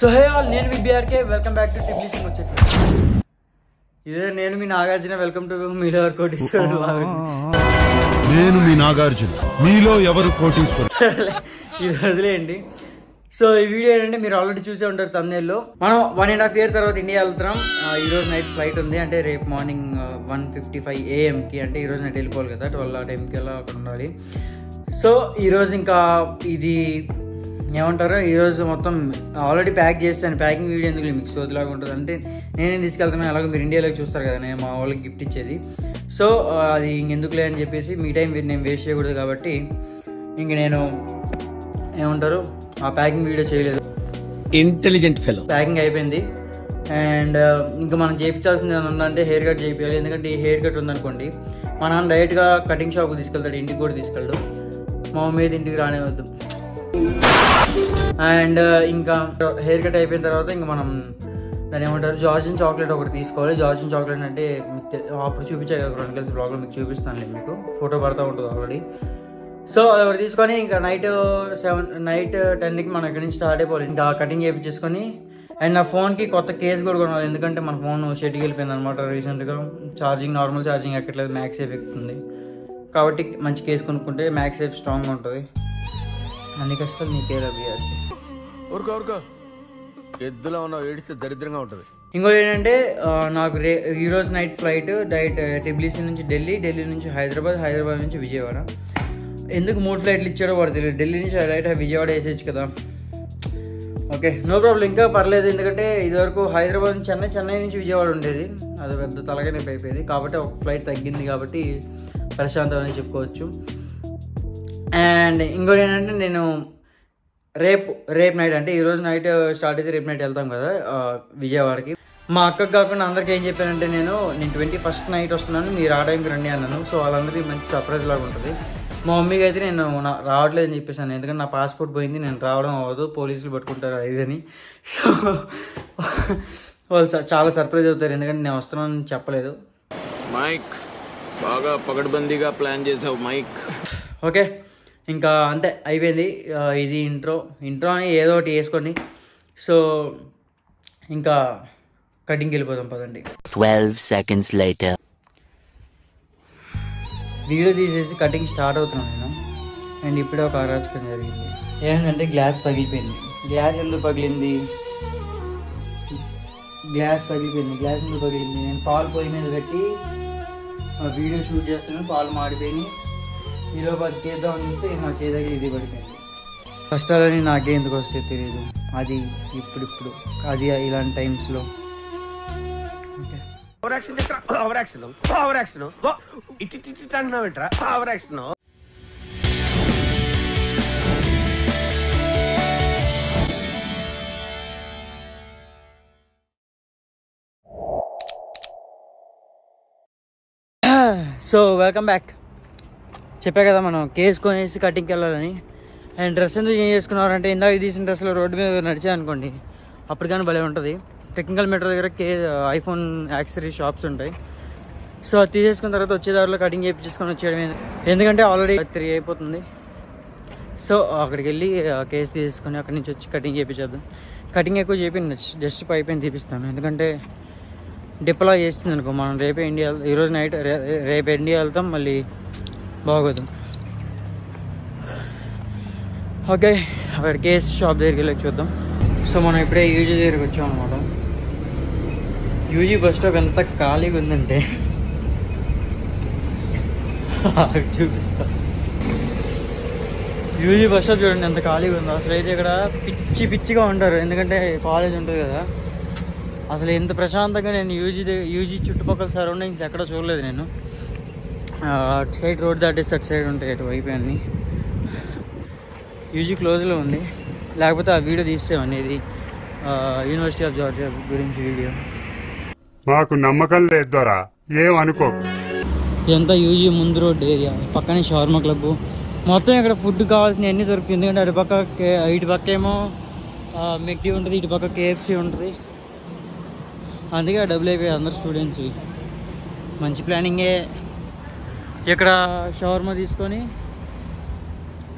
So hey all, నేను మీ BRK. Welcome back to టిబ్లీసింగ్ వచ్చేది. ఇదే నేను మీ నాగార్జున. వెల్కమ్ టు మీలో ఎవరు కోటీశ్వరుడు. నేను మీ నాగార్జున, మీలో ఎవరు కోటీశ్వరుడు. ఇది వదిలేయండి. సో ఈ వీడియో ఏంటంటే మీరు ఆల్రెడీ చూసే ఉంటారు thumbnail-లో. మనం 1.5 year తర్వాత ఇండియా వెళ్తున్నాం. ఈరోజు నైట్ ఫ్లైట్ ఉంది. అంటే రేపు మార్నింగ్ 1:55 AM-కి. అంటే ఈరోజు నైట్ వెళ్ళిపోవాలి కదా, 12 ఆ టైంకి అలా అక్కడ ఉండాలి. సో ఈరోజు ఇంకా ఇది ఏమంటారో, ఈరోజు మొత్తం ఆల్రెడీ ప్యాక్ చేస్తాను. ప్యాకింగ్ వీడియో ఎందుకు మీకు సోదిలాగా ఉంటుంది అంటే, నేనేం తీసుకెళ్తున్నాను. అలాగే మీరు ఇండియాలోకి చూస్తారు కదా, నేను మా వాళ్ళకి గిఫ్ట్ ఇచ్చేది. సో అది ఇంకెందుకులే అని చెప్పేసి మీ టైం నేను వేస్ట్ చేయకూడదు కాబట్టి ఇంక నేను ఏమంటారు ఆ ప్యాకింగ్ వీడియో చేయలేదు. Intelligent fellow. ప్యాకింగ్ అయిపోయింది. అండ్ ఇంకా మనం చేయించాల్సింది ఏమైనా ఉందంటే హెయిర్ కట్ చేయించాలి. ఎందుకంటే ఈ హెయిర్ కట్ ఉందనుకోండి, మా నాన్న డైరెక్ట్గా కటింగ్ షాప్కి తీసుకెళ్తాడు, ఇంటికి కూడా తీసుకెళ్ళడు. మా మమ్మీ ఇంటికి రానివద్దు. అండ్ ఇంకా హెయిర్ కట్ అయిపోయిన తర్వాత ఇంకా మనం దాన్ని ఏమంటారు, జార్జిన్ చాక్లెట్ ఒకటి తీసుకోవాలి. జార్జిన్ చాక్లెట్ అంటే అప్పుడు చూపించాయి కదా 2 కలిసి బ్లాగ్లో, మీకు చూపిస్తాను. మీకు ఫోటో పడతా ఉంటుంది ఆల్రెడీ. సో అది ఒకటి తీసుకొని ఇంకా నైట్ 10కి మనం ఇక్కడి నుంచి స్టార్ట్ అయిపోవాలి. ఇంకా కటింగ్ చేయించేసుకొని, అండ్ నా ఫోన్కి కొత్త కేసు కూడా కొనాలి. ఎందుకంటే మన ఫోన్ షెడ్కి వెళ్ళిపోయింది అనమాట రీసెంట్గా. ఛార్జింగ్ నార్మల్ ఛార్జింగ్ ఎక్కట్లేదు, మ్యాక్స్ సేఫ్ ఎక్కుతుంది. కాబట్టి మంచి కేసు కొనుక్కుంటే మ్యాక్స్ సేఫ్ స్ట్రాంగ్గా ఉంటుంది. అన్ని కష్టాలు నీకే రబియాకి. ఎద్దులో ఉన్న ఏడిస్తే దరిద్రంగా ఉంటుంది. ఇంకోటి ఏంటంటే నాకు ఈరోజు నైట్ ఫ్లైట్ డైరెక్ట్ టిబ్లీసీ నుంచి ఢిల్లీ నుంచి హైదరాబాద్ నుంచి విజయవాడ. ఎందుకు 3 ఫ్లైట్లు ఇచ్చాడో వాడు తెలియదు. ఢిల్లీ నుంచి డైరెక్ట్ విజయవాడ వేసేయచ్చు కదా. ఓకే, నో ప్రాబ్లం, ఇంకా పర్లేదు. ఎందుకంటే ఇదివరకు హైదరాబాద్ నుంచి చెన్నై నుంచి విజయవాడ ఉండేది. అది పెద్ద తలగా నొప్పి అయిపోయేది. కాబట్టి ఒక ఫ్లైట్ తగ్గింది కాబట్టి ప్రశాంతం అని చెప్పుకోవచ్చు. అండ్ ఇంకోటి ఏంటంటే నేను రేపు నైట్, అంటే ఈరోజు నైట్ స్టార్ట్ అయితే రేపు నైట్ వెళ్తాం కదా విజయవాడకి. మా అక్కకు కాకుండా అందరికీ ఏం చెప్పానంటే, నేను 21st నైట్ వస్తున్నాను, మీరు ఆ టైంకి రండి అన్నాను. సో వాళ్ళందరికీ మంచి సర్ప్రైజ్ లాగా ఉంటుంది. మా మమ్మీకి అయితే నేను రావట్లేదు అని చెప్పేసాను. ఎందుకంటే నా పాస్పోర్ట్ పోయింది, నేను రావడం అవ్వదు, పోలీసులు పట్టుకుంటారు ఇదని. సో వాళ్ళు చాలా సర్ప్రైజ్ అవుతారు, ఎందుకంటే నేను వస్తున్నానని చెప్పలేదు. మైక్ బాగా పగడ్బందీగా ప్లాన్ చేసావు మైక్. ఓకే, ఇంకా అంతే అయిపోయింది. ఇది ఇంట్రో అని ఏదో ఒకటి వేసుకోండి. సో ఇంకా కటింగ్కి వెళ్ళిపోదాం పదండి. 12 seconds later. వీడియో తీసేసి కటింగ్ స్టార్ట్ అవుతున్నాను నేను. అండ్ ఇప్పుడే ఒక అరాచకం జరిగింది. ఏంటంటే గ్లాస్ పగిలిపోయింది. గ్లాస్ ఎందుకు పగిలింది? గ్లాస్ ఎందుకు పగిలింది? నేను పాలు పొయ్యి మీద పెట్టి వీడియో షూట్ చేస్తున్నాను, పాలు మాడిపోయినాయి. ఈలోపు అది తీద్దామని చూస్తే నా చేదగిరి ఇది పడిపోయింది. కష్టాలని నాకే ఎందుకు వస్తే తెలియదు. అది ఇప్పుడు అది ఇలాంటి టైమ్స్లో. So welcome back. చెప్పా కదా మనం కేసు కొనేసి కటింగ్కి వెళ్ళాలని. అండ్ డ్రెస్ ఎందుకు చేంజ్ చేసుకున్నారంటే, ఇందాక తీసిన డ్రెస్లో రోడ్డు మీద నడిచా అనుకోండి, అప్పుడు కానీ భలే ఉంటుంది. టెక్నికల్ మెట్రో దగ్గర ఐఫోన్ యాక్సెసరీ షాప్స్ ఉంటాయి. సో అది తీసేసుకున్న తర్వాత వచ్చేదారిలో కటింగ్ చేయించుకొని వచ్చేయడమే. ఎందుకంటే ఆల్రెడీ 3 అయిపోతుంది. సో అక్కడికి వెళ్ళి కేసు తీసేసుకొని అక్కడి నుంచి వచ్చి కటింగ్ చేయించేద్దాం. కటింగ్ ఎక్కువ చేయించి జస్ట్ పైపైన తీపిస్తాను. ఎందుకంటే డిప్లా చేస్తుంది అనుకో, మనం ఈరోజు నైట్ రేపు ఇండియా వెళ్తాం, మళ్ళీ బాగోదు. ఓకే, అక్కడ కేస్ షాప్ దగ్గరికి వెళ్ళి చూద్దాం. సో మనం ఇప్పుడే యూజీ దగ్గరికి వచ్చాం అనమాట. యూజీ బస్ స్టాప్ ఎంత ఖాళీగా ఉందంటే చూపిస్తా. యూజీ బస్ స్టాప్ చూడండి ఎంత ఖాళీగా ఉందో. అసలు అయితే ఇక్కడ పిచ్చిగా ఉంటారు, ఎందుకంటే కాలేజ్ ఉంటుంది కదా. అసలు ఎంత ప్రశాంతంగా నేను యూజీ చుట్టుపక్కల సరౌండింగ్స్ ఎక్కడ చూడలేదు నేను. అటు సైడ్ రోడ్ దాటేస్తే అటు సైడ్ ఉంటాయి అటువైపు అన్నీ. యూజీ క్లోజ్లో ఉంది, లేకపోతే ఆ వీడియో తీసేవాడిని. ఇది యూనివర్సిటీ ఆఫ్ జార్జియా గురించి వీడియో. మాకు నమ్మకం లేదు దొరా, ఏమనుకో. ఇదంతా యూజీ ముందు రోడ్ ఏరియా. పక్కనే షవర్మా క్లబ్. మొత్తం ఇక్కడ ఫుడ్ కావాల్సినవి అన్నీ దొరుకుతుంది. ఎందుకంటే ఇటు పక్క ఏమో మెక్డీ ఉంటుంది, ఇటు పక్క KFC ఉంటుంది. అందుకే డబ్బులు అయిపోయాయి అందరు స్టూడెంట్స్వి. మంచి ప్లానింగే. ఇక్కడ షవర్మా తీసుకొని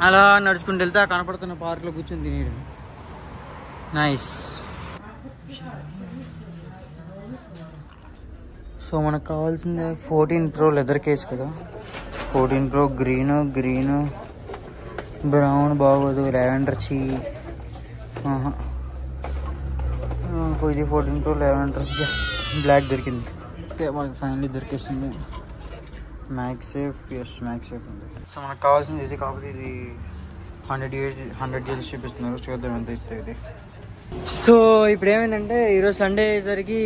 అలా నడుచుకుంటూ వెళ్తే కనపడుతున్న పార్క్లో కూర్చొని తినేయడం. నైస్. సో మనకు కావాల్సింది 14 Pro లెదర్ కేస్ కదా. 14 Pro గ్రీన్ బ్రౌన్ బాగోదు, లావెండర్ ఇది 14 Pro లావెండర్. బ్లాక్ దొరికింది. ఓకే మనకి ఫైనల్లీ దొరికేస్తుంది. మ్యాక్సేఫ్ ఉంది. సో మనకు కావాల్సింది ఇది, కాకపోతే ఇది 100 GB చూపిస్తున్నారు. చూద్దాం ఎంత ఇస్తుంది ఇది. సో ఇప్పుడు ఏమైందంటే ఈరోజు సండే అయ్యేసరికి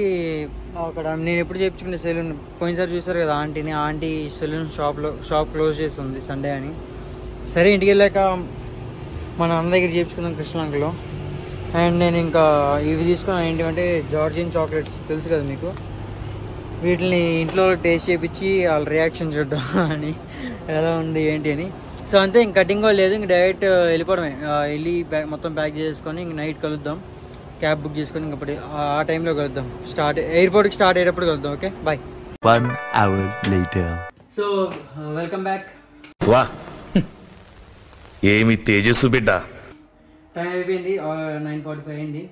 అక్కడ నేను ఎప్పుడు చేయించుకునే సెలూన్, పోయినసారి చూసారు కదా ఆంటీ సెలూన్ షాప్ క్లోజ్ చేస్తుంది సండే అని. సరే ఇంటికి వెళ్ళాక మన అన్న దగ్గర చేయించుకుందాం కృష్ణలంకలో. అండ్ నేను ఇంకా ఇవి తీసుకున్నాను, ఏంటంటే జార్జియన్ చాక్లెట్స్ తెలుసు కదా మీకు. వీటిని ఇంట్లో టేస్ట్ చేయించి వాళ్ళ రియాక్షన్ చూద్దాం అని, ఎలా ఉంది ఏంటి అని. సో అంతే, ఇంక కటింగ్ కూడా లేదు, ఇంక డైరెక్ట్ వెళ్ళిపోవడమే. వెళ్ళి మొత్తం ప్యాక్ చేసుకొని ఇంక నైట్ కలుద్దాం. క్యాబ్ బుక్ చేసుకొని ఇంకప్పుడు ఆ టైంలో కలుద్దాం. ఎయిర్పోర్ట్కి స్టార్ట్ అయ్యేటప్పుడు కలుద్దాం. Okay bye. 1 hour later. So welcome back. వా ఏమి తేజస్సు బిడ్డ. టైం అయిపోయింది, 9:45 అయింది.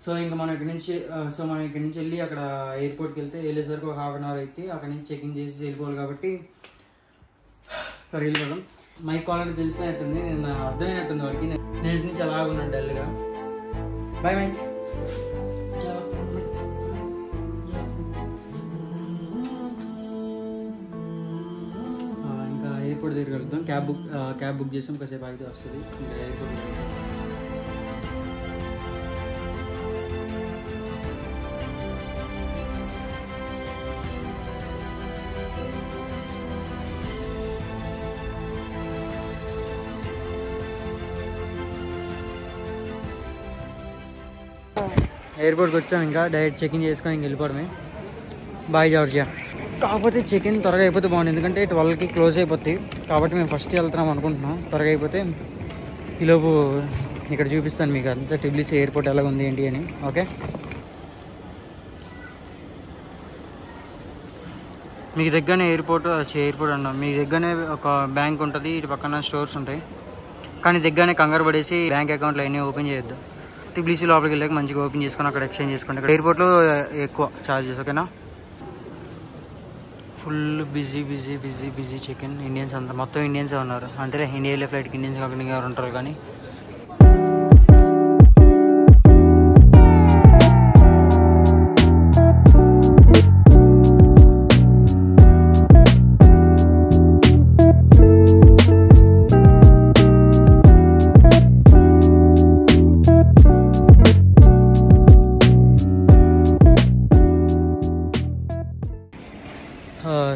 సో ఇంకా మనం ఇక్కడి నుంచి వెళ్ళి అక్కడ ఎయిర్పోర్ట్కి వెళ్ళేసరికి ఒక 1/2 hour అయితే అక్కడ నుంచి చెకింగ్ చేసి వెళ్ళిపోవాలి కాబట్టి వెళ్ళిపోవడం. మైక్ కాల్ తెలుసుకునేట్టుంది, నేను అర్థమైనట్టుంది వాళ్ళకి. నేను నుంచి అలా ఉన్నాను డల్గా. Bye mic. ఇంకా ఎయిర్పోర్ట్ దగ్గరికి వెళ్తాం. క్యాబ్ బుక్ చేసాం, కాసేపు ఆగితే వస్తుంది. ఇంకా ఎయిర్పోర్ట్ ఎయిర్పోర్ట్కి వచ్చాం. ఇంకా డైరెక్ట్ చెక్ ఇన్ చేసుకొని ఇంక వెళ్ళిపోవడమే. Bye Georgia. కాకపోతే చెక్ ఇన్ త్వరగా అయిపోతే బాగుంది, ఎందుకంటే 12కి క్లోజ్ అయిపోతుంది. కాబట్టి మేము ఫస్ట్ వెళ్తున్నాం అనుకుంటున్నాం. త్వరగా అయిపోతే ఈలోపు ఇక్కడ చూపిస్తాను మీకు అంతా టిబ్లిసీ ఎయిర్పోర్ట్ ఎలా ఉంది ఏంటి అని. ఓకే, మీకు దగ్గరనే ఎయిర్పోర్ట్ అన్నాం. మీ దగ్గరనే ఒక బ్యాంక్ ఉంటుంది, ఇటు పక్కన స్టోర్స్ ఉంటాయి. కానీ దగ్గరనే కంగారు పడేసి బ్యాంక్ అకౌంట్లు అన్నీ ఓపెన్ చేయొద్దు. టిబ్లిసీ లోపలికి వెళ్ళాక మంచిగా ఓపెన్ చేసుకొని అక్కడ ఎక్స్చేంజ్ చేసుకోండి. ఇక్కడ ఎయిర్పోర్ట్లో ఎక్కువ ఛార్జెస్. ఓకేనా. Full busy check in. Indians అంతా మొత్తం ఇండియన్సే ఉన్నారు. అంటే ఇండియా వెళ్ళే ఫ్లైట్కి ఇండియన్స్ కాకుండా ఎవరు ఉంటారు. కానీ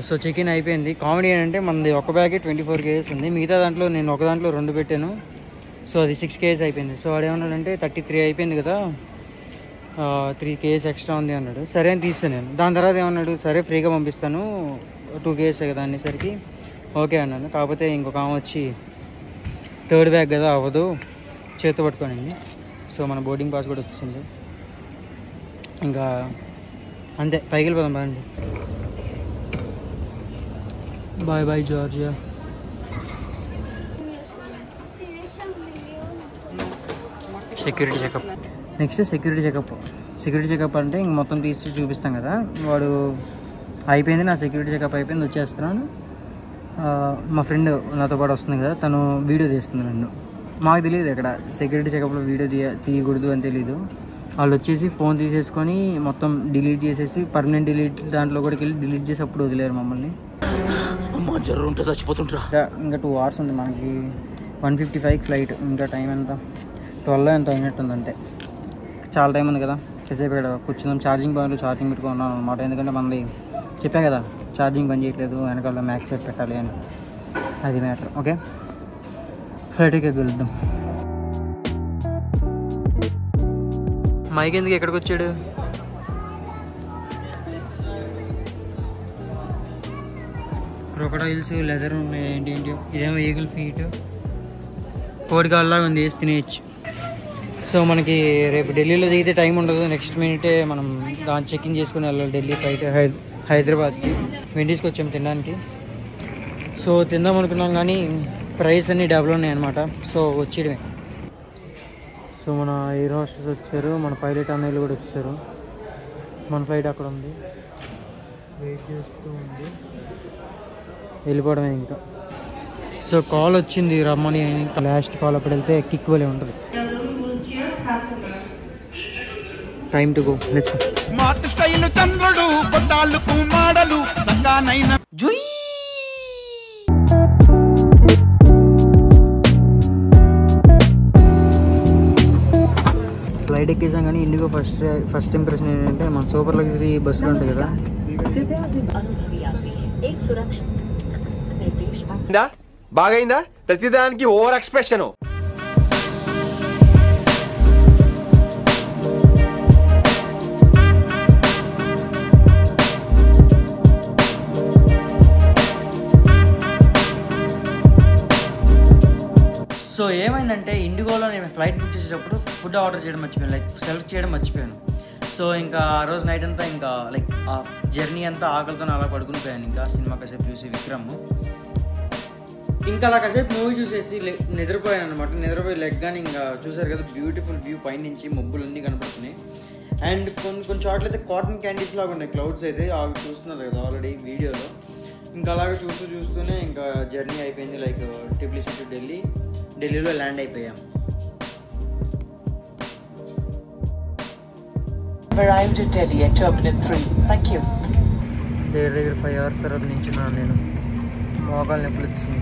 సో చెక్ ఇన్ అయిపోయింది. కామెడీ ఏంటంటే మనది ఒక బ్యాగే 24 kgs ఉంది. మిగతా దాంట్లో నేను ఒక దాంట్లో 2 పెట్టాను. సో అది 6 kgs అయిపోయింది. సో వాడేమన్నాడంటే 33 అయిపోయింది కదా, 3 kgs ఎక్స్ట్రా ఉంది అన్నాడు. సరే అని తీస్తాను నేను. దాని తర్వాత ఏమన్నాడు, సరే ఫ్రీగా పంపిస్తాను 2 kgs కదా అనేసరికి ఓకే అన్నాను. కాకపోతే ఇంకొక ఆమె వచ్చి 3rd బ్యాగ్ కదా అవ్వదు చేతితో పట్టుకోనింది. సో మన బోర్డింగ్ పాస్ కూడా వచ్చింది. ఇంకా అంతే, పైకి వెళ్ళిపోదాం. బాగుంది. Bye Georgia. Security checkup. Next security checkup అంటే ఇంక మొత్తం తీసి చూపిస్తాం కదా. వాడు అయిపోయింది, నా సెక్యూరిటీ చెకప్ అయిపోయింది, వచ్చేస్తున్నాను. మా ఫ్రెండ్ నాతో పాటు వస్తుంది కదా, తను వీడియో తీస్తుంది నన్ను. మాకు తెలియదు ఇక్కడ సెక్యూరిటీ చెకప్లో వీడియో తీయకూడదు అని తెలీదు. వాళ్ళు వచ్చేసి ఫోన్ తీసేసుకొని మొత్తం డిలీట్ చేసేసి పర్మనెంట్ డిలీట్ దాంట్లో కూడా వెళ్ళి డిలీట్ చేసి అప్పుడు వదిలేరు మమ్మల్ని. ఇంకా 2 hours ఉంది మనకి. 1:55 ఫ్లైట్. ఇంకా టైం ఎంత 12 ఎంత అయినట్టుంది. అంతే, చాలా టైం ఉంది కదా. కాసేపు ఇక్కడ కూర్చుందాం. ఛార్జింగ్ పెట్టుకున్నాను అనమాట. ఎందుకంటే మనది చెప్పా కదా ఛార్జింగ్ పని చేయట్లేదు, వెనకాల మ్యాక్సేఫ్ పెట్టాలి అని. అది మ్యాటర్. ఓకే, ఫ్లైట్కి వెళ్దాం. మైక్ ఎందుకు ఎక్కడికి వచ్చాడు? క్రొకడైల్స్, లెదర్ ఉన్నాయి, ఏంటి ఇదేమో ఈగల్ ఫీట్, కోడిగాల్లాగా ఉంది, వేసి తినేయచ్చు. సో మనకి రేపు ఢిల్లీలో దిగితే టైం ఉండదు. నెక్స్ట్ మినిటే మనం దాన్ని చెక్ఇన్ చేసుకుని వెళ్ళాలి. ఢిల్లీ ఫ్లైట్ హైదరాబాద్కి. వెండీస్కి వచ్చాం తినడానికి. సో తిందాం అనుకున్నాం కానీ ప్రైస్ అన్నీ డబ్బులు ఉన్నాయి అనమాట. సో వచ్చేయడమే. సో మన ఎయిర్ హోస్టెస్ వచ్చారు, మన పైలట్ అన్నయ్యలు కూడా వచ్చారు. మన ఫ్లైట్ అక్కడ ఉంది, వెయిట్ చేస్తూ ఉంది, వెళ్ళిపోవడమే ఇంకా. సో కాల్ వచ్చింది రమ్మని, ఇంకా లాస్ట్ కాల్ అప్పుడు వెళ్తే కిక్ వలే ఉంటుంది. Time to go, let's go. Smart style చంద్రుడు కొట్టాలకు మాడలు సంగానైన జుయ్. ఫ్లైట్ ఎక్కేసాం కానీ ఇండిగో ఫస్ట్ ఇంప్రెషన్ ఏంటంటే మన సూపర్ లగ్జరీ బస్సులు ఉంటాయి కదా, బాగైందా? ప్రతిదానికి ఓవర్ ఎక్స్ప్రెషన్. సో ఏమైందంటే ఇండిగోలో నేను ఫ్లైట్ బుక్ చేసేటప్పుడు ఫుడ్ ఆర్డర్ చేయడం మర్చిపోయాను, లైక్ సెలెక్ట్ చేయడం మర్చిపోయాను. సో ఇంకా ఆ రోజు నైట్ అంతా ఇంకా లైక్ ఆ జర్నీ అంతా ఆకలితో అలా పడుకుని పోయాను. ఇంకా సినిమా కాసేపు చూసి విక్రమ్, ఇంకా అలా కాసేపు మూవీ చూసేసి నిద్రపోయాను అనమాట. నిద్రపోయి లెగ్గాని ఇంకా చూసారు కదా బ్యూటిఫుల్ వ్యూ, పైనుంచి మబ్బులు అన్నీ కనపడుతున్నాయి. అండ్ కొన్ని చోట్ల అయితే కాటన్ క్యాండీస్ లాగా ఉన్నాయి క్లౌడ్స్ అయితే, అవి చూస్తున్నారు కదా ఆల్రెడీ వీడియోలో. ఇంకా అలాగే చూస్తూనే ఇంకా జర్నీ అయిపోయింది. లైక్ టిబ్లిసి టు ఢిల్లీలో ల్యాండ్ అయిపోయాం. Arrived at Delhi at Terminal 3. Thank you. దగ్గర 5 hours తర్వాత నించున్నాను నేను, మోకాలు నొప్పులు వచ్చింది.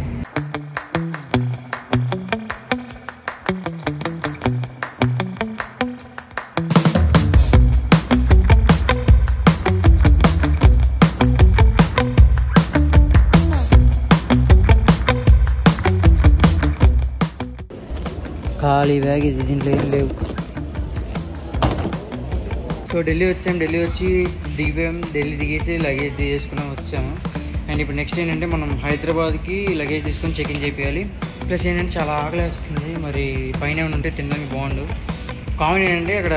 ఖాళీ బ్యాగ్ ఇది, దీంట్లో ఏం లేవు. సో ఢిల్లీ వచ్చి దిగిపోయాం. ఢిల్లీ దిగేసి లగేజ్ తీసుకుని వచ్చాము. అండ్ ఇప్పుడు నెక్స్ట్ ఏంటంటే మనం హైదరాబాద్కి లగేజ్ తీసుకొని చెక్-ఇన్ చేయాలి. ప్లస్ ఏంటంటే చాలా ఆకలి వేస్తుంది, మరి పైన ఏమైనా ఉంటే తినడానికి బాగుండు. కామెడీ ఏంటంటే అక్కడ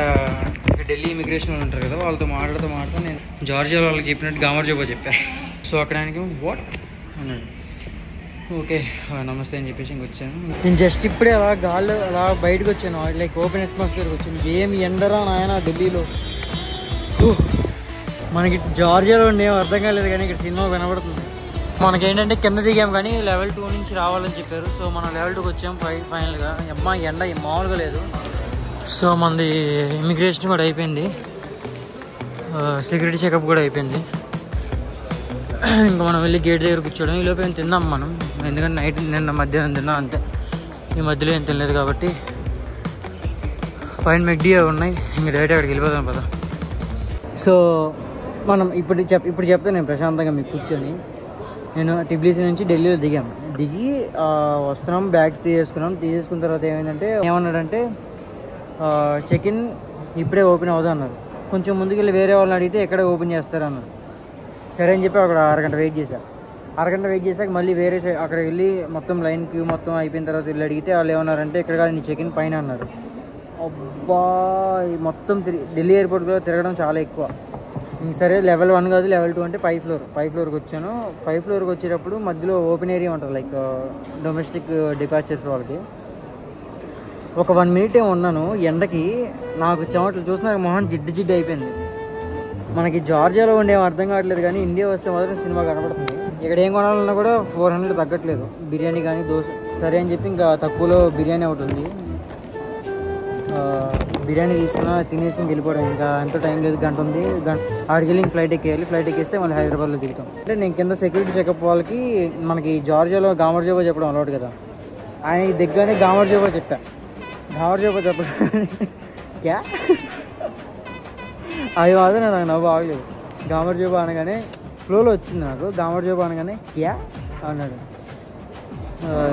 ఢిల్లీ ఇమిగ్రేషన్ వాళ్ళు ఉంటారు కదా, వాళ్ళతో మాట్లాడుతూ నేను జార్జియా వాళ్ళకి చెప్పినట్టు గామర్ జోబా చెప్పాను. సో అక్కడ ఆయనకి వాట్ అన్నాడు. ఓకే నమస్తే అని చెప్పేసి ఇంకొచ్చాను. నేను జస్ట్ ఇప్పుడే అలా గాల్లో అలా బయటకు వచ్చాను, లైక్ ఓపెన్ అట్మాస్ఫియర్కి వచ్చాను. ఏమి ఎండరా నాయన ఢిల్లీలో. మనకి జార్జియాలో ఏం అర్థం కాలేదు కానీ ఇక్కడ సినిమా కనబడుతుంది. మనకేంటంటే కింద దిగాం కానీ లెవెల్ 2 నుంచి రావాలని చెప్పారు. సో మనం లెవెల్ 2కి వచ్చాం ఫైనల్గా. అమ్మా ఎండ మామూలుగా లేదు. సో మనది ఇమిగ్రేషన్ కూడా అయిపోయింది, సెక్యూరిటీ చెకప్ కూడా అయిపోయింది. ఇంకా మనం వెళ్ళి గేట్ దగ్గర కూర్చోవడం. ఈ లోపు ఏం తిన్నాం మనం, ఎందుకంటే నైట్ నిన్న మధ్యాహ్నం తిన్నాం అంతే, ఈ మధ్యలో ఏం తినలేదు కాబట్టి. పైన మెగ్డీ ఉన్నాయి, ఇంకా డైరెక్ట్ అక్కడికి వెళ్ళిపోతాం కదా. సో మనం ఇప్పుడు చెప్తాను నేను ప్రశాంతంగా మీకు కూర్చొని. నేను టిబ్లిసి నుంచి ఢిల్లీలో దిగి వస్తున్నాం, బ్యాగ్స్ తీసేసుకున్న తర్వాత ఏమైందంటే ఏమన్నాడంటే చెక్ ఇన్ ఇప్పుడే ఓపెన్ అవుదా అన్నారు. కొంచెం ముందుకు వెళ్ళి వేరే వాళ్ళని అడిగితే ఎక్కడ ఓపెన్ చేస్తారు అన్నారు. సరే అని చెప్పి అక్కడ అరగంట వెయిట్ చేశాక మళ్ళీ వేరే అక్కడ వెళ్ళి మొత్తం లైన్ క్యూ మొత్తం అయిపోయిన తర్వాత వెళ్ళి అడిగితే వాళ్ళు ఏమన్నారంటే ఇక్కడ కాదు నీ చెక్ ఇన్ పైన అన్నారు. అబ్బా మొత్తం ఢిల్లీ ఎయిర్పోర్ట్లో తిరగడం చాలా ఎక్కువ. సరే లెవెల్ 1 కాదు లెవెల్ 2 అంటే పై ఫ్లోర్కి వచ్చాను. పై ఫ్లోర్కి వచ్చేటప్పుడు మధ్యలో ఓపెన్ ఏరియా ఉంటుంది, లైక్ డొమెస్టిక్ డిపార్చర్స్ వాళ్ళకి. ఒక 1 minute ఉన్నాను ఎండకి, నాకు చెమటలు చూసిన మొహం జిడ్డు అయిపోయింది. మనకి జార్జియాలో ఉండేం అర్థం కావట్లేదు కానీ ఇండియా వస్తే మాత్రం సినిమా కనపడుతుంది. ఇక్కడ ఏం కొనాలన్నా కూడా 400 తగ్గట్లేదు, బిర్యానీ కానీ దోశ. సరే అని చెప్పి ఇంకా తక్కువలో బిర్యానీ ఒకటి ఉంది, బిర్యానీ తీసుకున్నా తినేసి వెళ్ళిపోవడం. ఇంకా ఎంతో టైం లేదు, గంట ఉంది. ఆడికి వెళ్ళి ఫ్లైట్ ఎక్కేస్తే మళ్ళీ హైదరాబాద్లో దిగుతాం. అంటే నేను కింద సెక్యూరిటీ చెకప్ వాళ్ళకి మనకి జార్జియాలో గామర్ జోబా చెప్పడం అలవాటు కదా, ఆయన దగ్గరనే గామర్ జోబా చెప్పడం క్యా అది మాత్రం నాకు నవ్వు ఆగలేదు. గామర్ జోబా అనగానే ఫ్లోలో వచ్చింది నాకు, గామర్ జోబా అనగానే క్యా అన్నాడు.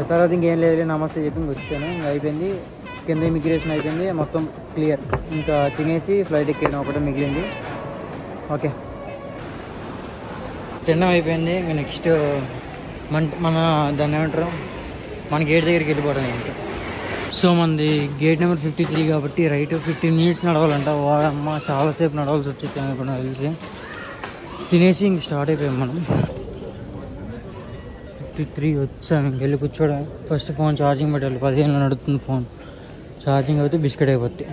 తర్వాత ఇంకేం లేదు, నమస్తే చెప్పి వచ్చాను. ఇంకా అయిపోయింది, కింద ఇమిగ్రేషన్ అయిపోయింది, మొత్తం క్లియర్. ఇంకా తినేసి ఫ్లైట్ ఎక్కేయడం ఒకటే మిగిలింది. ఓకే తినడం అయిపోయింది. ఇంకా నెక్స్ట్ మన దాన్ని ఏమంటారు, మన గేట్ దగ్గరికి వెళ్ళిపోవడం ఇంకా. సో మనది గేట్ నెంబర్ 53 కాబట్టి రైట్ 15 minutes నడవాలంట. వాడమ్మ చాలాసేపు నడవాల్సి వచ్చింది అనుకున్నా తెలిసి. తినేసి ఇంక స్టార్ట్ అయిపోయాం మనం. 53 వచ్చాను, వెళ్ళి కూర్చోవడం. ఫస్ట్ ఫోన్ ఛార్జింగ్ పెట్టాలి, 15లో నడుస్తుంది ఫోన్. ఛార్జింగ్ అయితే బిస్కెట్ అయిపోద్ది.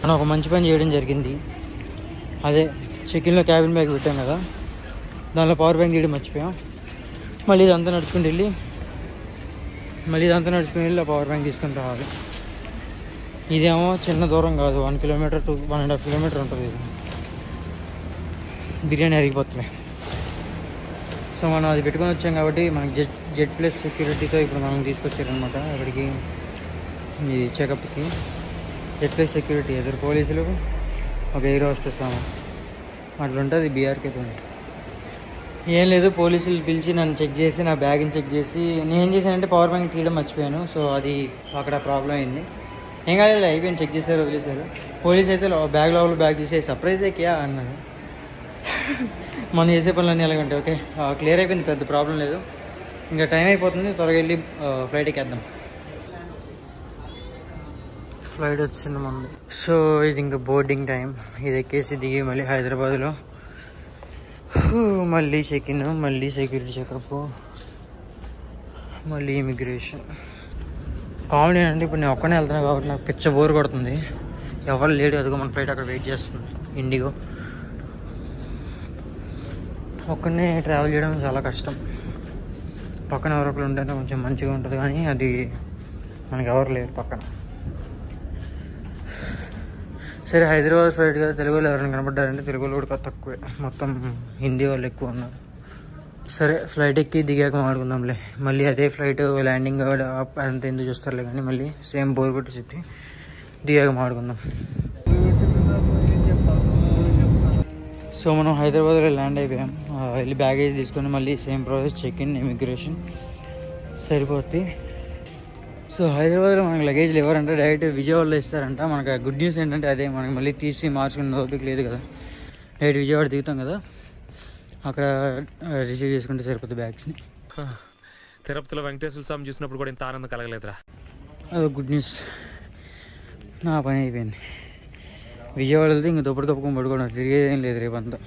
మనం ఒక మంచి పని చేయడం జరిగింది. అదే చెక్కిన్లో క్యాబిన్ బ్యాగ్ పెట్టాం కదా, దానిలో పవర్ బ్యాంక్ తీయడం మర్చిపోయాం. మళ్ళీ ఇదంతా నడుచుకుని వెళ్ళి ఆ పవర్ బ్యాంక్ తీసుకుని రావాలి. ఇదేమో చిన్న దూరం కాదు, 1 కిలోమీటర్ to 1.5 కిలోమీటర్ ఉంటుంది. ఇది బిర్యానీ అరిగిపోతుంది. సో మనం అది పెట్టుకొని వచ్చాం కాబట్టి మనకి జెడ్ ప్లస్ సెక్యూరిటీతో ఇప్పుడు మనం తీసుకొచ్చారనమాట అక్కడికి, ఈ చెకప్కి. జెడ్ ప్లస్ సెక్యూరిటీ, ఎదురు పోలీసులు, ఒక ఎయిర్ హోస్టెస్ అట్లా ఉంటుంది బీఆర్కేతో. ఏం లేదు, పోలీసులు పిలిచి నన్ను చెక్ చేసి నా బ్యాగ్ని చెక్ చేసి నేను ఏం చేశానంటే పవర్ బ్యాంక్ తీయడం మర్చిపోయాను. సో అది అక్కడ ప్రాబ్లం అయింది. ఏం కాలేదు, అయిపోయింది, చెక్ చేశారు, వదిలేశారు. పోలీస్ అయితే బ్యాగ్ లోపల బ్యాగ్ చూసి సర్ప్రైజే క్యా అన్నాడు. మనం చేసే పనులన్నీ ఎలాగంటే ఓకే క్లియర్ అయిపోయింది, పెద్ద ప్రాబ్లం లేదు. ఇంకా టైం అయిపోతుంది, త్వరగా వెళ్ళి ఫ్లైట్ ఎక్కేద్దాం. ఫ్లైట్ వచ్చింది ముందు. సో ఇది ఇంకా బోర్డింగ్ టైం. ఇది ఎక్కేసి దిగి మళ్ళీ హైదరాబాద్లో మళ్ళీ చెక్ ఇన్, మళ్ళీ సెక్యూరిటీ చెకప్, మళ్ళీ ఇమిగ్రేషన్. కామెడీ అంటే ఇప్పుడు నేను ఒక్కనే వెళ్తున్నాను కాబట్టి నాకు పిచ్చ బోర్ కొడుతుంది. ఎవరు లేడు, అదిగో మన ఫ్లైట్ అక్కడ వెయిట్ చేస్తుంది, ఇండిగో. ఒక్కనే ట్రావెల్ చేయడం చాలా కష్టం. పక్కన ఎవరొకరు ఉంటేనే కొంచెం మంచిగా ఉంటుంది, కానీ అది మనకి ఎవరు లేరు పక్కన. సరే హైదరాబాద్ ఫ్లైట్ కదా, తెలుగు వాళ్ళు ఎవరైనా కనపడ్డారంటే తెలుగు వాళ్ళు కూడా తక్కువే, మొత్తం హిందీ వాళ్ళు ఎక్కువ ఉన్నారు. సరే ఫ్లైట్ ఎక్కి దిగాక మాట్లాడుకుందాంలే. మళ్ళీ అదే ఫ్లైట్ ల్యాండింగ్ అంత ఎందుకు చూస్తారులే, కానీ మళ్ళీ సేమ్ బోర్ కొట్టి చెప్పి దిగాక మాట్లాడుకుందాం. సో మనం హైదరాబాద్లో ల్యాండ్ అయిపోయాం. వెళ్ళి బ్యాగేజ్ తీసుకొని మళ్ళీ same process, check in, immigration సరిపోద్ది. సో హైదరాబాద్లో మనకి లగేజ్లు ఎవరంటే డైరెక్ట్ విజయవాడలో ఇస్తారంట. మనకు గుడ్ న్యూస్ ఏంటంటే అదే, మనకి మళ్ళీ తీసి మార్చుకునే ఓపిక లేదు కదా. డైరెక్ట్ విజయవాడ దిగుతాం కదా, అక్కడ రిసీవ్ చేసుకుంటే సరిపోతుంది బ్యాగ్స్ని. తిరుపతిలో వెంకటేశ్వర స్వామి చూసినప్పుడు కూడా ఇంత ఆనందం కలగలేదురా. అదో గుడ్ న్యూస్, నా పని అయిపోయింది. విజయవాడ వెళ్తే ఇంక దుప్పటి కప్పుకొని పడుకోవడం, తిరిగేదేం లేదు రేపంతా.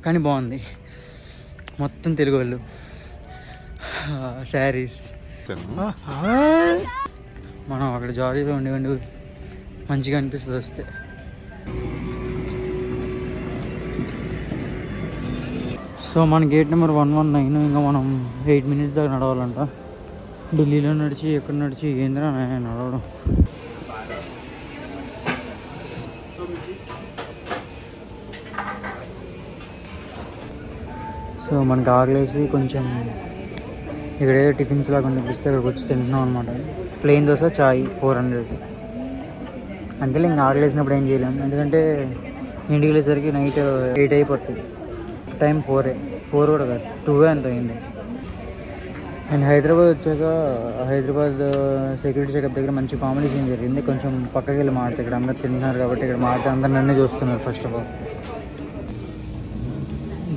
కానీ బాగుంది, మొత్తం తెలుగు వాళ్ళు, శారీస్. మనం అక్కడ జాలీగా ఉండి మంచిగా అనిపిస్తుంది వస్తే. సో మన గేట్ నెంబర్ 119. ఇంకా మనం 8 minutes దాకా నడవాలంట. ఢిల్లీలో నడిచి ఎక్కడ నడిచి ఏంద్రా నడవడం. సో మనకు ఆగలేసి కొంచెం ఇక్కడ ఏదో టిఫిన్స్ లాగా కనిపిస్తే ఇక్కడికి వచ్చి తింటున్నాం అనమాట. ప్లెయిన్ దోశ, చాయ్ 400. అంతే, ఇంకా ఆగలేసినప్పుడు ఏం చేయలేము, ఎందుకంటే ఇంటికి వెళ్ళేసరికి నైట్ 8 అయిపోతుంది. టైం 4 కూడా కాదు, 2 ఎంత అయింది. అండ్ హైదరాబాద్ వచ్చాక హైదరాబాద్ సెక్యూరిటీ చెకప్ దగ్గర మంచి కామెడీ సీన్ జరిగింది. కొంచెం పక్కకి వెళ్ళి మాట్లాడితే, ఇక్కడ అందరు తింటున్నారు కాబట్టి ఇక్కడ మాట్లాడితే అందరు నన్నే చూస్తున్నారు. First of all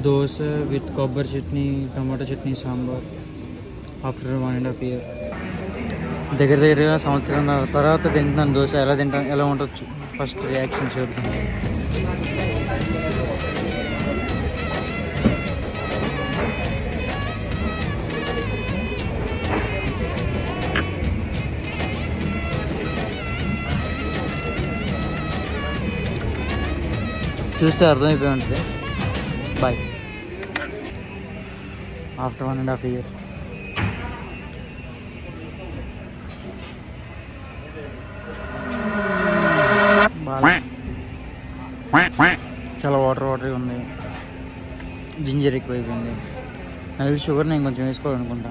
dosa with కొబ్బరి చట్నీ, టమాటా చట్నీ, సాంబార్. ఆఫ్టర్ 1.5 years దగ్గర సంవత్సరం తర్వాత తింటున్నాను దోశ. ఎలా ఉండొచ్చు, ఫస్ట్ రియాక్షన్ చూద్దాం. చూస్తే అర్థమైపోయి ఉంటుంది. బాయ్. ఆఫ్టర్ 1.5 years చాలా వాటరీ ఉంది, జింజర్ ఎక్కువైపోయింది. అది షుగర్ నేను కొంచెం వేసుకోవాలనుకుంటా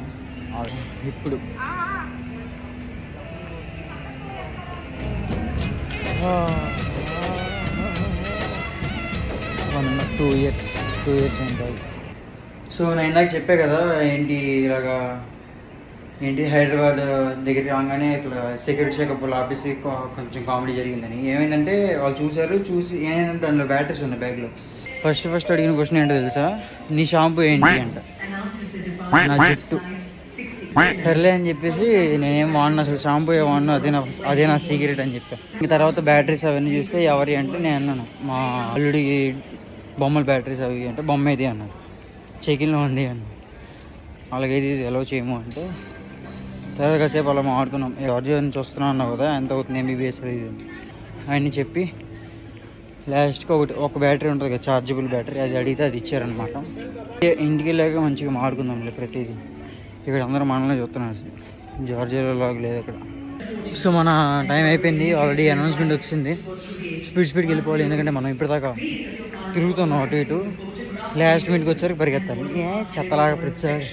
ఇప్పుడు. 2 years ఉంటుంది. సో నేను ఇందాక చెప్పే కదా ఏంటి హైదరాబాద్ దగ్గర రాగానే ఇట్లా సెక్యూరిటీ చెకప్ ఆఫీస్కి కొంచెం కామెడీ జరిగిందని. ఏమైందంటే వాళ్ళు చూసి ఏమైందంటే దానిలో బ్యాటరీస్ ఉన్నాయి బ్యాగ్లో. ఫస్ట్ అడిగిన క్వశ్చన్ ఏంటో తెలుసా, నీ షాంపూ ఏంటి అంట. నా జుట్టు. సర్లే అని చెప్పేసి నేనేం వాడినా, అసలు షాంపూ ఏ వాడినా, అదే నా సీక్రెట్ అని చెప్పాను. ఇంక తర్వాత బ్యాటరీస్ అవన్నీ చూస్తే ఎవరి అంటే నేను అన్నాను, మా అల్లుడికి బొమ్మల బ్యాటరీస్ అవి అంటే బొమ్మ ఏది అన్నారు. చెకిన్లో ఉంది అన్న. అలాగైతే ఇది ఎలా చేయము అంటే తర్వాత కాసేపు అలా మాట్లాడుకున్నాం. జార్జియా నుంచి వస్తున్నాం అన్నావు కదా, ఎంత అవుతుంది MBBS అది అని చెప్పి లాస్ట్కి ఒక బ్యాటరీ ఉంటుంది కదా, చార్జబుల్ బ్యాటరీ, అది అడిగితే అది ఇచ్చారనమాట. ఇంటికి వెళ్ళాక మంచిగా మాట్లాడుకుందాం ప్రతిదీ. ఇక్కడ అందరూ మనల్ని చూస్తున్నారు, జార్జియాలో లాగా లేదు ఇక్కడ. సో మన టైం అయిపోయింది ఆల్రెడీ, అనౌన్స్మెంట్ వచ్చింది. స్పీడ్కి వెళ్ళిపోవాలి, ఎందుకంటే మనం ఇప్పటిదాకా తిరుగుతున్నాం అటు ఇటు. లాస్ట్ మినిట్కి వచ్చేసరికి పరిగెత్తాలి, చెత్తలాగా ప్రతిసారి.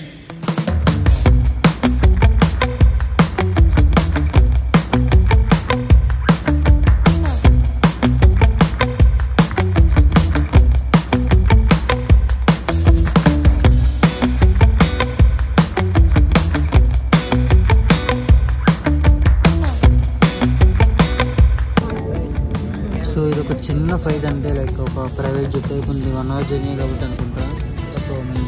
సో ఇది ఒక చిన్న ఫ్లైట్, అంటే లైక్ ఒక ప్రైవేట్ జెట్ టైప్ ఉంది, 1 hour జర్నీ కాబట్టి అనుకుంటా. తక్కువ మంది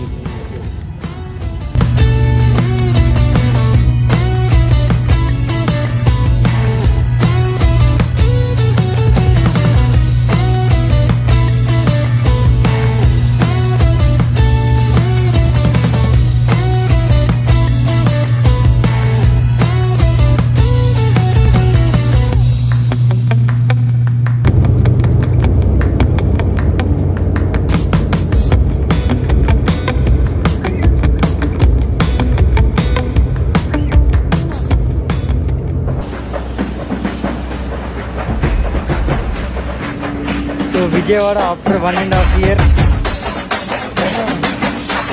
విజయవాడ ఆఫ్టర్ 1.5 year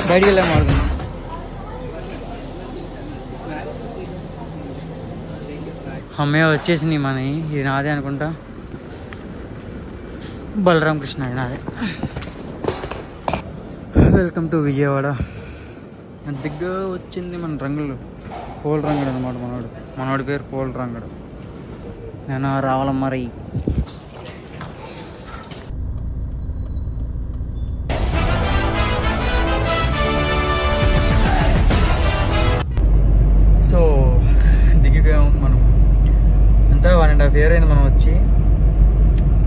బయటికి వెళ్ళాము అనుకున్నాం. అమ్మాయి వచ్చేసింది మనకి, ఇది నాదే అనుకుంటా, బలరామ కృష్ణ ఇది నాదే. Welcome to Vijayawada. దగ్గర వచ్చింది మన రంగులు, పోల్ రంగడు అనమాట మనోడి పేరు పోల్ రంగడు. నేను రావాలమ్మ రై. సో దిగిపోయాము మనం, అంతా 1.5 year అయింది మనం వచ్చి.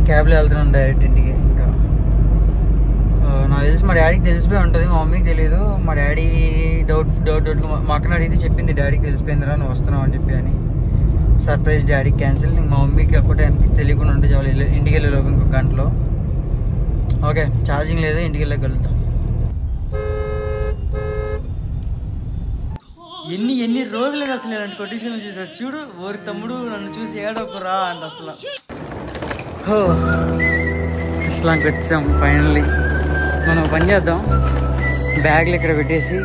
క్యాబ్లో వెళ్తున్నాం డైరెక్ట్ ఇంటికి. ఇంకా నాకు తెలిసి మా డాడీకి తెలిసిపోయి ఉంటుంది, మా మమ్మీకి తెలియదు. మా డాడీ డౌట్ మా అక్కని అడిగితే చెప్పింది, డాడీకి తెలిసిపోయిందిరా నువ్వు వస్తున్నావు అని చెప్పి అని. సర్ప్రైజ్ డాడీకి క్యాన్సిల్. మా మమ్మీకి ఒకటే తెలియకుండా ఉంటే చాలు, ఇంటికి వెళ్ళేలోపు ఇంకొక గంటలో. ఓకే, ఛార్జింగ్ లేదు, ఇంటికి వెళ్ళాక వెళ్తాం. ఎన్ని రోజులేదు అసలు ఇలాంటి కొటేషన్ చూసారు చూడు. ఓరి తమ్ముడు నన్ను చూసి ఏడొకరా అంట అసలు. ఇస్లాంకి వచ్చాం ఫైనల్లీ. మనం పని చేద్దాం, బ్యాగ్లు ఇక్కడ పెట్టేసి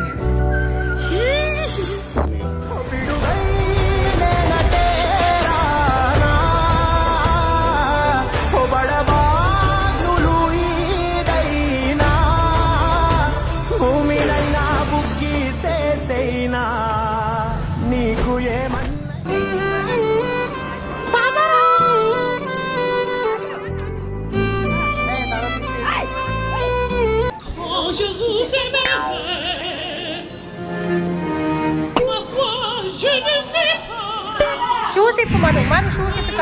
షూస్ ఇప్పు మన షూస్ ఇప్పి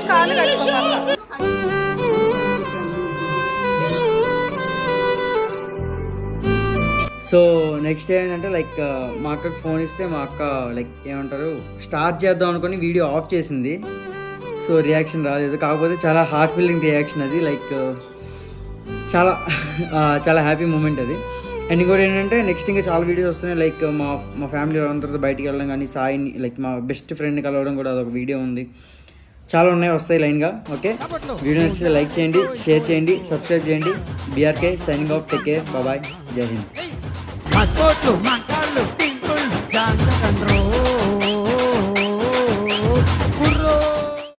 కాలు కడుక్కోవాలి. సో నెక్స్ట్ ఏంటంటే లైక్ మా అక్కకి ఫోన్ ఇస్తే మా అక్క లైక్ ఏమంటారు స్టార్ట్ చేద్దాం అనుకుని వీడియో ఆఫ్ చేసింది. సో రియాక్షన్ రాలేదు, కాకపోతే చాలా హార్ట్ ఫీలింగ్ రియాక్షన్ అది. లైక్ చాలా హ్యాపీ మూమెంట్ అది. అండ్ ఇంకోటి ఏంటంటే నెక్స్ట్ ఇంకా చాలా వీడియోస్ వస్తున్నాయి. లైక్ మా ఫ్యామిలీ అందరితో బయటికి వెళ్ళడం కానీ, సాయిని లైక్ మా బెస్ట్ ఫ్రెండ్ని కలవడం కూడా అదొక వీడియో ఉంది. చాలా ఉన్నాయి, వస్తాయి లైన్గా. ఓకే, వీడియో నచ్చితే లైక్ చేయండి, షేర్ చేయండి, సబ్స్క్రైబ్ చేయండి. BRK signing off, take care, bye, జై హింద్.